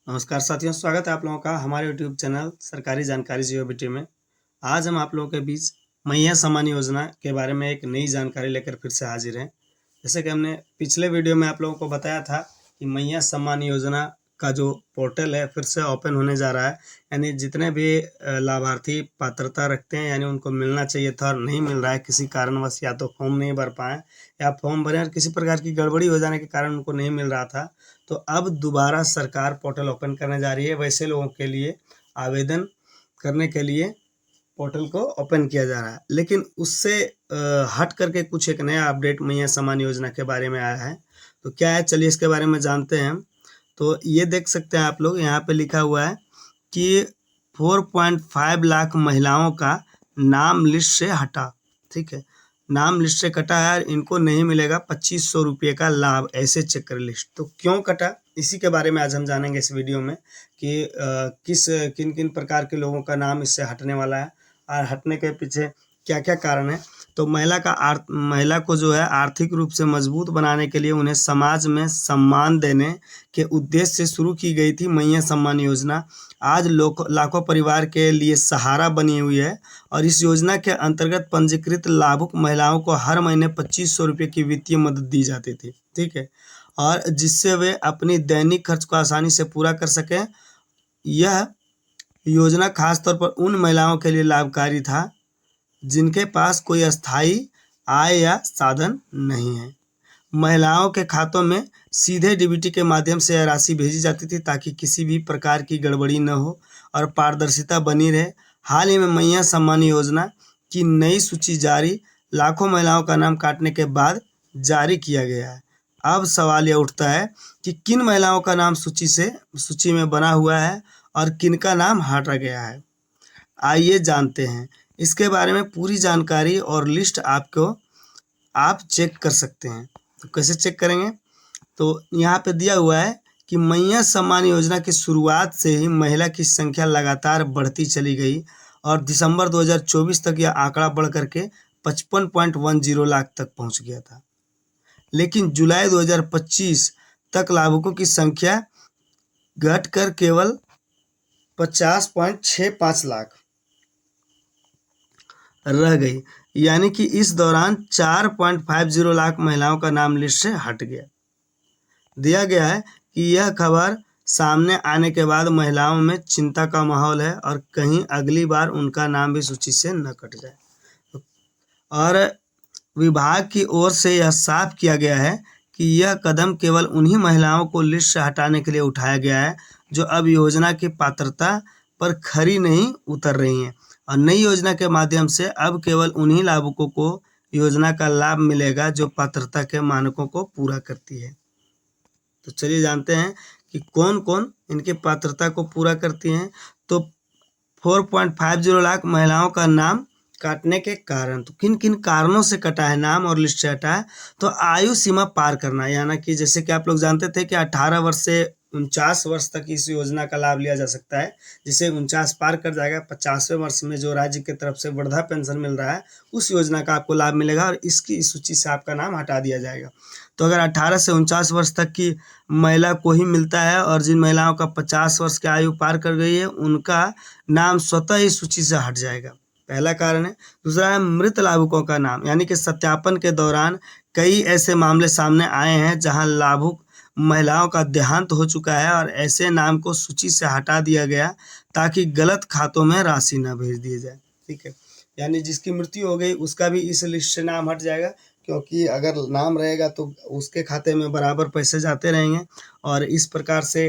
नमस्कार साथियों, स्वागत है आप लोगों का हमारे यूट्यूब चैनल सरकारी जानकारी जीओबीटी में। आज हम आप लोगों के बीच मैया सम्मान योजना के बारे में एक नई जानकारी लेकर फिर से हाजिर हैं। जैसे कि हमने पिछले वीडियो में आप लोगों को बताया था कि मैया सम्मान योजना का जो पोर्टल है फिर से ओपन होने जा रहा है। यानी जितने भी लाभार्थी पात्रता रखते हैं यानी उनको मिलना चाहिए था और नहीं मिल रहा है किसी कारणवश, या तो फॉर्म नहीं भर पाए या फॉर्म भरे और किसी प्रकार की गड़बड़ी हो जाने के कारण उनको नहीं मिल रहा था, तो अब दोबारा सरकार पोर्टल ओपन करने जा रही है। वैसे लोगों के लिए आवेदन करने के लिए पोर्टल को ओपन किया जा रहा है, लेकिन उससे हट करके कुछ एक नया अपडेट मैया सम्मान योजना के बारे में आया है। तो क्या है, चलिए इसके बारे में जानते हैं। तो ये देख सकते हैं आप लोग, यहाँ पे लिखा हुआ है कि 4.5 लाख महिलाओं का नाम लिस्ट से हटा। ठीक है, नाम लिस्ट से कटा है, इनको नहीं मिलेगा 2500 रुपये का लाभ, ऐसे चेक कर लिस्ट। तो क्यों कटा, इसी के बारे में आज हम जानेंगे इस वीडियो में कि किन किन प्रकार के लोगों का नाम इससे हटने वाला है और हटने के पीछे क्या क्या कारण है। तो महिला को जो है आर्थिक रूप से मजबूत बनाने के लिए उन्हें समाज में सम्मान देने के उद्देश्य से शुरू की गई थी मैया सम्मान योजना। आज लाखों परिवार के लिए सहारा बनी हुई है और इस योजना के अंतर्गत पंजीकृत लाभुक महिलाओं को हर महीने 2500 रुपये की वित्तीय मदद दी जाती थी। ठीक है, और जिससे वे अपनी दैनिक खर्च को आसानी से पूरा कर सकें। यह योजना खासतौर पर उन महिलाओं के लिए लाभकारी था जिनके पास कोई अस्थायी आय या साधन नहीं है। महिलाओं के खातों में सीधे डीबीटी के माध्यम से यह राशि भेजी जाती थी ताकि किसी भी प्रकार की गड़बड़ी न हो और पारदर्शिता बनी रहे। हाल ही में मैया सम्मान योजना की नई सूची जारी लाखों महिलाओं का नाम काटने के बाद जारी किया गया है। अब सवाल यह उठता है कि किन महिलाओं का नाम सूची में बना हुआ है और किन का नाम हटा गया है। आइए जानते हैं इसके बारे में पूरी जानकारी और लिस्ट आप चेक कर सकते हैं। तो कैसे चेक करेंगे, तो यहाँ पे दिया हुआ है कि मैया सम्मान योजना की शुरुआत से ही महिला की संख्या लगातार बढ़ती चली गई और दिसंबर 2024 तक यह आंकड़ा बढ़ करके 55.10 लाख तक पहुँच गया था। लेकिन जुलाई 2025 तक लाभुकों की संख्या घटकर केवल 50.65 लाख रह गई। यानी कि इस दौरान 4.50 लाख महिलाओं का नाम लिस्ट से हट गया। दिया गया है कि यह खबर सामने आने के बाद महिलाओं में चिंता का माहौल है और कहीं अगली बार उनका नाम भी सूची से न कट जाए। और विभाग की ओर से यह साफ किया गया है कि यह कदम केवल उन्हीं महिलाओं को लिस्ट से हटाने के लिए उठाया गया है जो अब योजना की पात्रता पर खरी नहीं उतर रही हैं, और नई योजना के माध्यम से अब केवल उन्हीं लाभुकों को योजना का लाभ मिलेगा जो पात्रता के मानकों को पूरा करती है। तो चलिए जानते हैं कि कौन कौन इनकी पात्रता को पूरा करती हैं। तो 4.50 लाख महिलाओं का नाम काटने के कारण, तो किन किन कारणों से कटा है नाम और लिस्ट से हटा है। तो आयु सीमा पार करना, यानी कि जैसे कि आप लोग जानते थे कि 18 वर्ष से 49 वर्ष तक इस योजना का लाभ लिया जा सकता है। जिसे 49 पार कर जाएगा, 50वें वर्ष में जो राज्य की तरफ से वृद्धा पेंशन मिल रहा है उस योजना का आपको लाभ मिलेगा और इसकी इस सूची से आपका नाम हटा दिया जाएगा। तो अगर 18 से 49 वर्ष तक की महिला को ही मिलता है और जिन महिलाओं का 50 वर्ष की आयु पार कर गई है उनका नाम स्वतः ही सूची से हट जाएगा, पहला कारण है। दूसरा है मृत लाभुकों का नाम, यानी कि सत्यापन के दौरान कई ऐसे मामले सामने आए हैं जहां लाभुक महिलाओं का देहांत हो चुका है और ऐसे नाम को सूची से हटा दिया गया ताकि गलत खातों में राशि न भेज दी जाए। ठीक है, यानी जिसकी मृत्यु हो गई उसका भी इस लिस्ट से नाम हट जाएगा, क्योंकि अगर नाम रहेगा तो उसके खाते में बराबर पैसे जाते रहेंगे और इस प्रकार से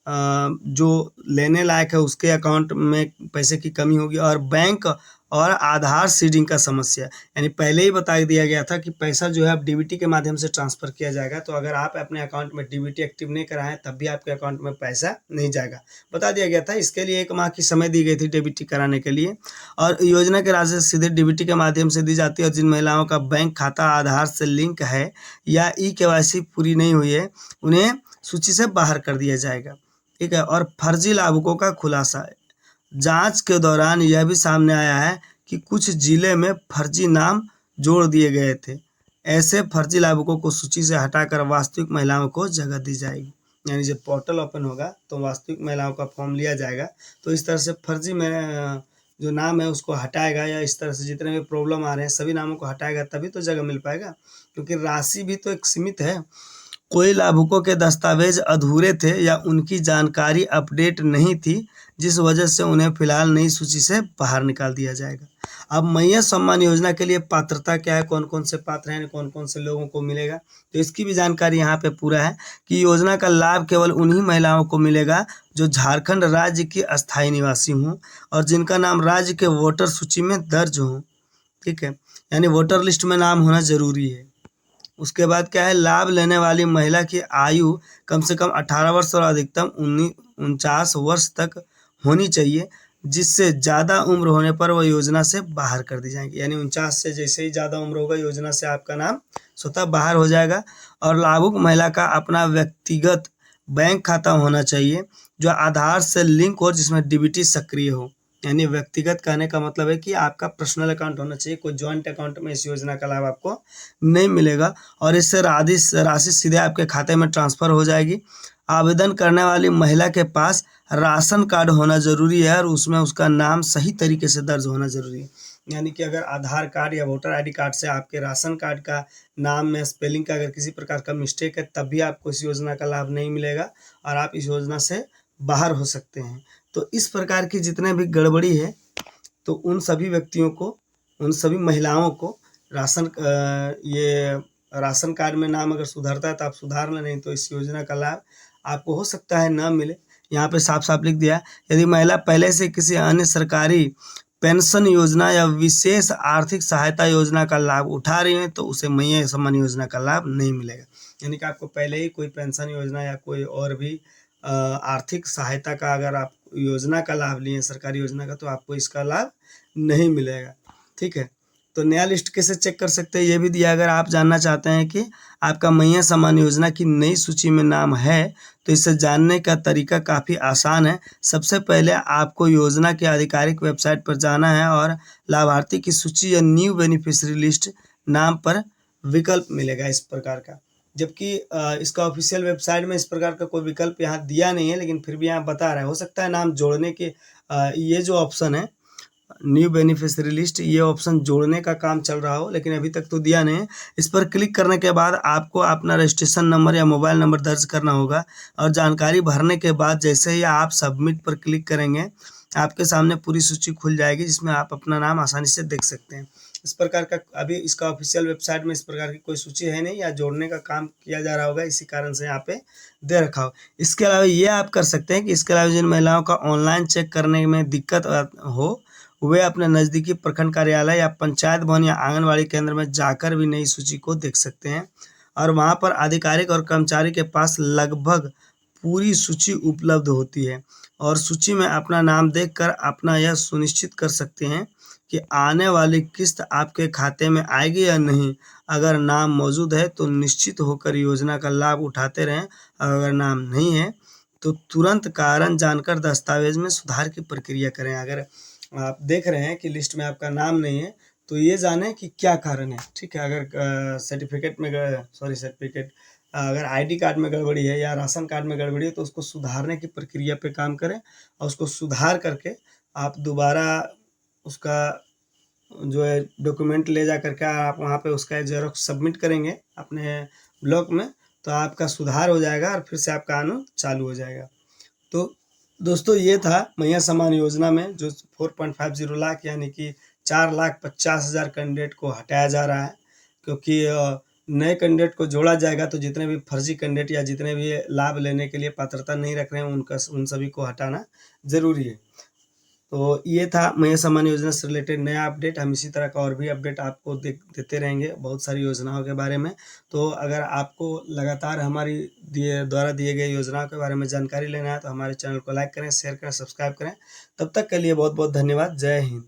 जो लेने लायक है उसके अकाउंट में पैसे की कमी होगी। और बैंक और आधार सीडिंग का समस्या, यानी पहले ही बता दिया गया था कि पैसा जो है अब डीबीटी के माध्यम से ट्रांसफ़र किया जाएगा। तो अगर आप अपने अकाउंट में डीबीटी एक्टिव नहीं कराएं तब भी आपके अकाउंट में पैसा नहीं जाएगा, बता दिया गया था। इसके लिए 1 माह की समय दी गई थी डीबीटी कराने के लिए, और योजना के राशि सीधे डीबीटी के माध्यम से दी जाती है। और जिन महिलाओं का बैंक खाता आधार से लिंक है या ई-केवाईसी पूरी नहीं हुई है उन्हें सूची से बाहर कर दिया जाएगा। ठीक है, और फर्जी लाभुकों का खुलासा, जांच के दौरान यह भी सामने आया है कि कुछ जिले में फर्जी नाम जोड़ दिए गए थे। ऐसे फर्जी लाभुकों को सूची से हटाकर वास्तविक महिलाओं को जगह दी जाएगी। यानी जब पोर्टल ओपन होगा तो वास्तविक महिलाओं का फॉर्म लिया जाएगा। तो इस तरह से फर्जी में जो नाम है उसको हटाएगा, या इस तरह से जितने भी प्रॉब्लम आ रहे हैं सभी नामों को हटाएगा, तभी तो जगह मिल पाएगा, क्योंकि राशि भी तो एक सीमित है। कोई लाभुकों के दस्तावेज अधूरे थे या उनकी जानकारी अपडेट नहीं थी, जिस वजह से उन्हें फिलहाल नई सूची से बाहर निकाल दिया जाएगा। अब मैया सम्मान योजना के लिए पात्रता क्या है, कौन कौन से पात्र हैं, कौन कौन से लोगों को मिलेगा, तो इसकी भी जानकारी यहाँ पे पूरा है कि योजना का लाभ केवल उन्हीं महिलाओं को मिलेगा जो झारखंड राज्य की अस्थायी निवासी हों और जिनका नाम राज्य के वोटर सूची में दर्ज हो। ठीक है, यानी वोटर लिस्ट में नाम होना जरूरी है। उसके बाद क्या है, लाभ लेने वाली महिला की आयु कम से कम 18 वर्ष और अधिकतम 49 वर्ष तक होनी चाहिए, जिससे ज़्यादा उम्र होने पर वह योजना से बाहर कर दी जाएगी। यानी 49 से जैसे ही ज़्यादा उम्र होगा योजना से आपका नाम स्वतः बाहर हो जाएगा। और लाभुक महिला का अपना व्यक्तिगत बैंक खाता होना चाहिए जो आधार से लिंक हो, जिसमें डीबीटी सक्रिय हो। यानी व्यक्तिगत कहने का मतलब है कि आपका पर्सनल अकाउंट होना चाहिए, कोई जॉइंट अकाउंट में इस योजना का लाभ आपको नहीं मिलेगा और इससे राशि सीधे आपके खाते में ट्रांसफर हो जाएगी। आवेदन करने वाली महिला के पास राशन कार्ड होना जरूरी है और उसमें उसका नाम सही तरीके से दर्ज होना जरूरी है। यानी कि अगर आधार कार्ड या वोटर आईडी कार्ड से आपके राशन कार्ड का नाम में स्पेलिंग का अगर किसी प्रकार का मिस्टेक है, तब भी आपको इस योजना का लाभ नहीं मिलेगा और आप इस योजना से बाहर हो सकते हैं। तो इस प्रकार की जितने भी गड़बड़ी है, तो उन सभी व्यक्तियों को, उन सभी महिलाओं को ये राशन कार्ड में नाम अगर सुधरता है तो आप सुधार लें, नहीं तो इस योजना का लाभ आपको हो सकता है ना मिले। यहाँ पे साफ साफ लिख दिया, यदि महिला पहले से किसी अन्य सरकारी पेंशन योजना या विशेष आर्थिक सहायता योजना का लाभ उठा रही है तो उसे मैया सम्मान योजना का लाभ नहीं मिलेगा। यानी कि आपको पहले ही कोई पेंशन योजना या कोई और भी आर्थिक सहायता का अगर आप योजना का लाभ लिए सरकारी योजना का, तो आपको इसका लाभ नहीं मिलेगा। ठीक है, तो नया लिस्ट कैसे चेक कर सकते हैं ये भी दिया। अगर आप जानना चाहते हैं कि आपका मैया सम्मान योजना की नई सूची में नाम है, तो इसे जानने का तरीका काफ़ी आसान है। सबसे पहले आपको योजना के आधिकारिक वेबसाइट पर जाना है और लाभार्थी की सूची या न्यू बेनिफिशियरी लिस्ट नाम पर विकल्प मिलेगा इस प्रकार का। जबकि इसका ऑफिशियल वेबसाइट में इस प्रकार का कोई विकल्प यहाँ दिया नहीं है, लेकिन फिर भी यहाँ बता रहा है। हो सकता है नाम जोड़ने के ये जो ऑप्शन है न्यू बेनिफिशियरी लिस्ट, ये ऑप्शन जोड़ने का काम चल रहा हो, लेकिन अभी तक तो दिया नहीं है। इस पर क्लिक करने के बाद आपको अपना रजिस्ट्रेशन नंबर या मोबाइल नंबर दर्ज करना होगा और जानकारी भरने के बाद जैसे ही आप सबमिट पर क्लिक करेंगे आपके सामने पूरी सूची खुल जाएगी, जिसमें आप अपना नाम आसानी से देख सकते हैं। इस प्रकार का अभी इसका ऑफिशियल वेबसाइट में इस प्रकार की कोई सूची है नहीं, या जोड़ने का काम किया जा रहा होगा, इसी कारण से यहाँ पे दे रखा हो। इसके अलावा ये आप कर सकते हैं कि इसके अलावा जिन महिलाओं का ऑनलाइन चेक करने में दिक्कत हो, वे अपने नज़दीकी प्रखंड कार्यालय या पंचायत भवन या आंगनबाड़ी केंद्र में जाकर भी नई सूची को देख सकते हैं और वहां पर अधिकारिक और कर्मचारी के पास लगभग पूरी सूची उपलब्ध होती है और सूची में अपना नाम देखकर अपना यह सुनिश्चित कर सकते हैं कि आने वाली किस्त आपके खाते में आएगी या नहीं। अगर नाम मौजूद है तो निश्चित होकर योजना का लाभ उठाते रहें, अगर नाम नहीं है तो तुरंत कारण जानकर दस्तावेज में सुधार की प्रक्रिया करें। अगर आप देख रहे हैं कि लिस्ट में आपका नाम नहीं है तो ये जानें कि क्या कारण है। ठीक है, अगर सर्टिफिकेट अगर आईडी कार्ड में गड़बड़ी है या राशन कार्ड में गड़बड़ी है तो उसको सुधारने की प्रक्रिया पे काम करें और उसको सुधार करके आप दोबारा उसका जो है डॉक्यूमेंट ले जा करके आप वहाँ पे उसका जेरॉक्स सबमिट करेंगे अपने ब्लॉक में, तो आपका सुधार हो जाएगा और फिर से आपका आना चालू हो जाएगा। तो दोस्तों ये था मैया सम्मान योजना में जो 4.50 लाख यानी कि 4,50,000 कैंडिडेट को हटाया जा रहा है, क्योंकि नए कैंडिडेट को जोड़ा जाएगा तो जितने भी फर्जी कैंडिडेट या जितने भी लाभ लेने के लिए पात्रता नहीं रख रहे हैं उन सभी को हटाना जरूरी है। तो ये था मैया सम्मान योजना से रिलेटेड नया अपडेट। हम इसी तरह का और भी अपडेट आपको देते रहेंगे बहुत सारी योजनाओं के बारे में। तो अगर आपको लगातार हमारी द्वारा दिए गए योजनाओं के बारे में जानकारी लेना है तो हमारे चैनल को लाइक करें, शेयर करें, सब्सक्राइब करें। तब तक के लिए बहुत बहुत धन्यवाद। जय हिंद।